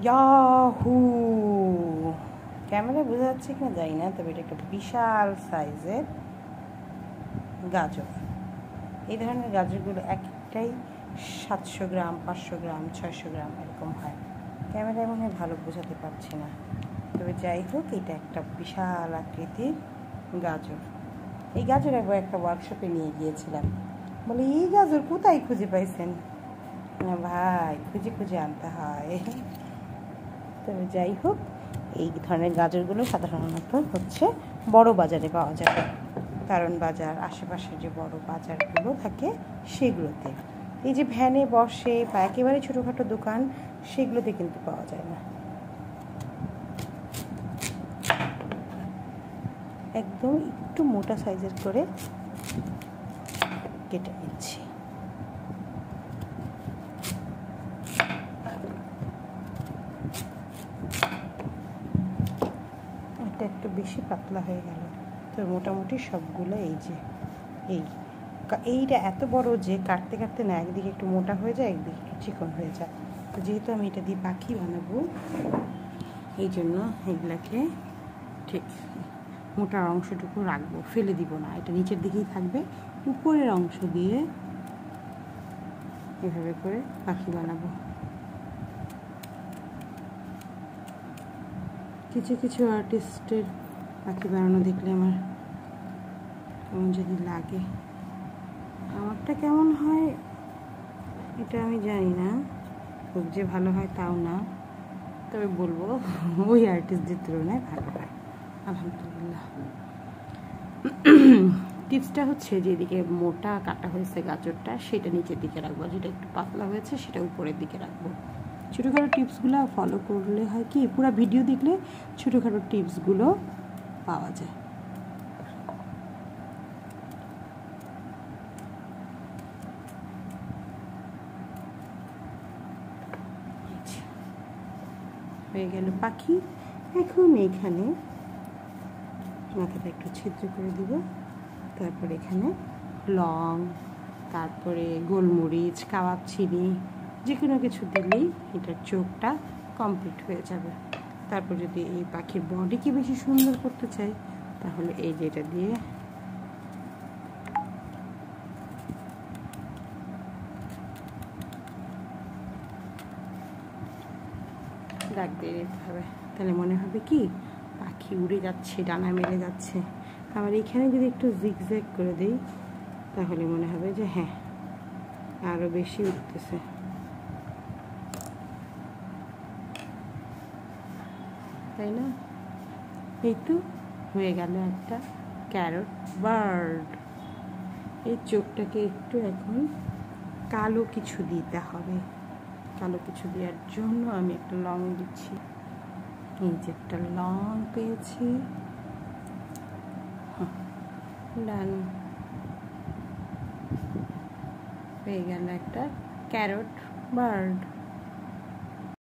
Yahoo, camera বোঝা যাচ্ছে কিনা জানি না, তবে এটা একটা বিশাল সাইজের গাজর। এই ধরনের গাজরগুলো একটাই 700 গ্রাম, 500 গ্রাম, 600 গ্রাম এরকম হয়। ক্যামেরায় মনে হয় ভালো বোঝাতে পারছি না, তবে যাই হোক এটা একটা বিশাল আকৃতির গাজর। এই গাজর একবার একটা ওয়ার্কশপে নিয়ে গিয়েছিলাম, বলে এই গাজর কোথায় খুঁজে পাইছেন? না ভাই, খুঁজে খুঁজে আনতে হয়। তবে যাই হোক, এই ধরনের গাজরগুলো সাধারণত হচ্ছে বড় বাজারে পাওয়া যাবে, কারণ বাজার আশেপাশে যে বড় বাজারগুলো থাকে সেগুলোতে। এই যে ভ্যানে বসে বা একেবারে ছোটোখাটো দোকান সেগুলোতে কিন্তু পাওয়া যায় না। একদম একটু মোটা সাইজের করে কেটে নিচ্ছি। এটা একটু বেশি পাতলা হয়ে গেল, তো মোটামুটি সবগুলো এইটা এত বড় যে কাটতে কাটতে না একদিকে একটু মোটা হয়ে যায়, একদিকে একটু চিকন হয়ে যায়। তো যেহেতু আমি এটা দিয়ে পাখি বানাবো, এই জন্য এগুলাকে ঠিক মোটার অংশটুকু রাখবো, ফেলে দিব না, এটা নিচের দিকেই থাকবে। উপরের অংশ দিয়ে এভাবে করে পাখি বানাবো। কিছু কিছু আর্টিস্টের পাখি বানানো দেখলে আমার কেমন যদি লাগে। আমারটা কেমন হয় এটা আমি জানি না, খুব যে ভালো হয় তাও না, তবে বলবো ওই আর্টিস্টদের তুলনায় ভালো হয় আলহামদুলিল্লাহ। টিপসটা হচ্ছে যেদিকে মোটা কাটা হয়েছে গাজরটা সেটা নিচের দিকে রাখবো, যেটা একটু পাতলা হয়েছে সেটা উপরের দিকে রাখবো। ছোটোখাটো টিপসগুলো ফলো করলে হয় কি, পুরো ভিডিও দেখলে ছোটোখাটো টিপসগুলো পাওয়া যায়। হয়ে গেল পাখি। এখন এখানে মাথাটা একটু ছিদ্র করে দিব, তারপর এখানে লং, তারপরে গোলমরিচ, কাবাব চিনি, যে কোনো কিছু দিলেই এটার চোখটা কমপ্লিট হয়ে যাবে। তারপর যদি এই পাখির বডিকে বেশি সুন্দর করতে চাই তাহলে এই যেটা দিয়ে দাগ দিয়ে দিতে হবে, তাহলে মনে হবে কি পাখি উড়ে যাচ্ছে, ডানা মেলে যাচ্ছে। আবার এখানে যদি একটু জিগজ্যাগ করে দিই তাহলে মনে হবে যে হ্যাঁ আরও বেশি উঠতেছে। তাই না? এই তো হয়ে গেল একটা ক্যারট বার্ড। এই চোখটাকে একটু এখন কালো কিছু দিতে হবে। কালো কিছু দেওয়ার জন্য আমি একটা লং দিচ্ছি। এই যে একটা লং পেয়েছি, ডান, হয়ে গেল একটা ক্যারট বার্ড।